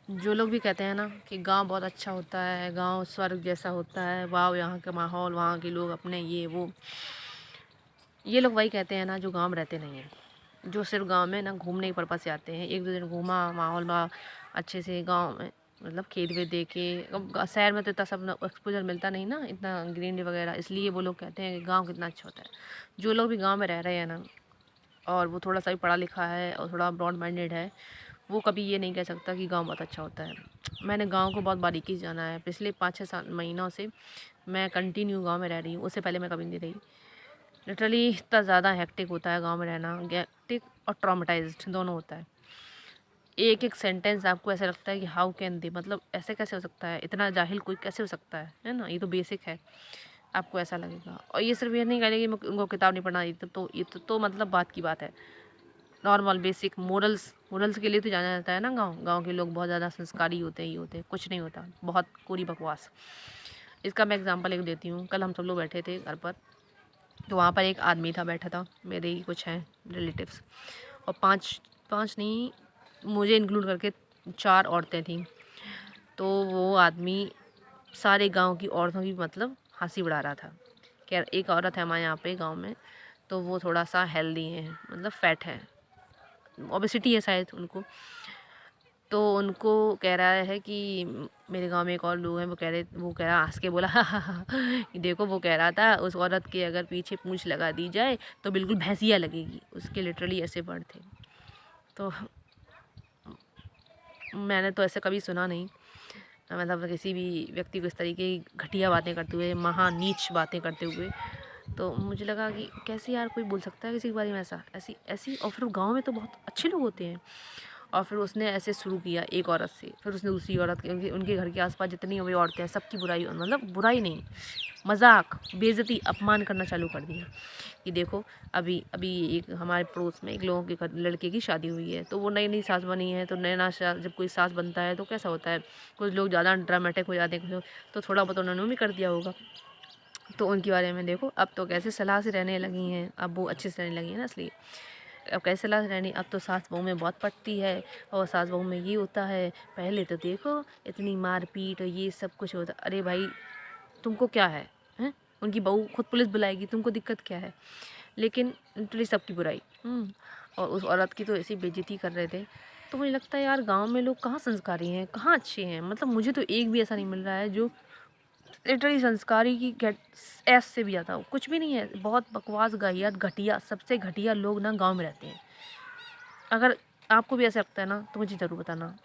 जो लोग भी कहते हैं ना कि गांव बहुत अच्छा होता है, गांव स्वर्ग जैसा होता है, वाह यहाँ का माहौल, वहाँ के लोग अपने ये वो, ये लोग वही कहते हैं ना जो गांव में रहते नहीं हैं, जो सिर्फ गांव में ना घूमने के पर्पज़ से आते हैं। एक दो दिन घूमा, माहौल बा अच्छे से गांव में, मतलब खेत वेत देखे। अब शहर में तो इतना सब एक्सपोजर मिलता नहीं ना, इतना ग्रीनरी वगैरह, इसलिए वो लोग कहते हैं कि गाँव कितना अच्छा होता है। जो लोग भी गाँव में रह रहे हैं ना, और वो थोड़ा सा भी पढ़ा लिखा है और थोड़ा ब्रॉड माइंडेड है, वो कभी ये नहीं कह सकता कि गांव बहुत अच्छा होता है। मैंने गांव को बहुत बारीकी से जाना है। पिछले 5-6 महीनों से मैं कंटिन्यू गांव में रह रही हूँ, उससे पहले मैं कभी नहीं रही। लिटरली इतना ज़्यादा हेक्टिक होता है गांव में रहना, हेक्टिक और ट्रॉमेटाइज्ड दोनों होता है। एक एक सेंटेंस आपको ऐसा लगता है कि हाउ कैन दे, मतलब ऐसे कैसे हो सकता है, इतना जाहिल कोई कैसे हो सकता है ना, ये तो बेसिक है। आपको ऐसा लगेगा, और ये सिर्फ ये नहीं कहेंगे कि उनको किताब नहीं पढ़ना, ये तो ये तो मतलब बात की बात है। नॉर्मल बेसिक मोरल्स मोरल्स के लिए तो जाना जाता है ना गांव। गांव के लोग बहुत ज़्यादा संस्कारी होते हैं, ये होते हैं, कुछ नहीं होता, बहुत कोरी बकवास। इसका मैं एग्जांपल एक देती हूँ। कल हम सब लोग बैठे थे घर पर, तो वहाँ पर एक आदमी था, बैठा था, मेरे ही कुछ हैं रिलेटिव्स, और पांच पांच नहीं, मुझे इंक्लूड करके 4 औरतें थीं। तो वो आदमी सारे गांव की औरतों की मतलब हंसी उड़ा रहा था। क्या, एक औरत है हमारे यहाँ पे गांव में, तो वो थोड़ा सा हेल्दी है, मतलब फैट है, ओबेसिटी है शायद उनको। तो उनको कह रहा है कि मेरे गांव में एक और लोग हैं, वो कह रहा, हंस के बोला कि देखो, वो कह रहा था उस औरत के अगर पीछे पूंछ लगा दी जाए तो बिल्कुल भैंसिया लगेगी। उसके लिटरली ऐसे वर्ड थे। तो मैंने तो ऐसे कभी सुना नहीं, मतलब किसी भी व्यक्ति को इस तरीके की घटिया बातें करते हुए, महा नीच बातें करते हुए। तो मुझे लगा कि कैसे यार कोई बोल सकता है किसी के बारे में ऐसा, ऐसी ऐसी, और फिर गांव में तो बहुत अच्छे लोग होते हैं। और फिर उसने ऐसे शुरू किया एक औरत से, फिर उसने दूसरी औरत की, उनके घर के आसपास जितनी हुई औरतें हैं सबकी बुराई, मतलब बुराई नहीं, मजाक, बेइज्जती, अपमान करना चालू कर दिया। कि देखो, अभी अभी एक हमारे पड़ोस में एक लोगों के घर लड़के की शादी हुई है, तो वो नई नई सास बनी है। तो नया नया जब कोई सास बनता है तो कैसा होता है, कुछ लोग ज़्यादा ड्रामेटिक हो जाते हैं, कुछ लोग तो थोड़ा बहुत उन्होंने भी कर दिया होगा। तो उनके बारे में देखो, अब तो कैसे सलाह से रहने लगी हैं, अब वो अच्छे से रहने लगी हैं ना, इसलिए अब कैसे सलाह से रहनी, अब तो सास बहू में बहुत पटती है, और सास बहू में ये होता है, पहले तो देखो इतनी मारपीट और ये सब कुछ होता। अरे भाई, तुमको क्या है, हैं? उनकी बहू खुद पुलिस बुलाएगी, तुमको दिक्कत क्या है? लेकिन लिटरली सबकी बुराई। और उस औरत की तो ऐसी बेइज्जती कर रहे थे। तो मुझे लगता है यार, गांव में लोग कहाँ संस्कारी हैं, कहाँ अच्छे हैं, मतलब मुझे तो एक भी ऐसा नहीं मिल रहा है जो लिटरली संस्कारी की गेट एस से भी ज़्यादा हो। कुछ भी नहीं है, बहुत बकवास, गाहियात, घटिया, सबसे घटिया लोग ना गांव में रहते हैं। अगर आपको भी ऐसा लगता है ना तो मुझे ज़रूर बताना।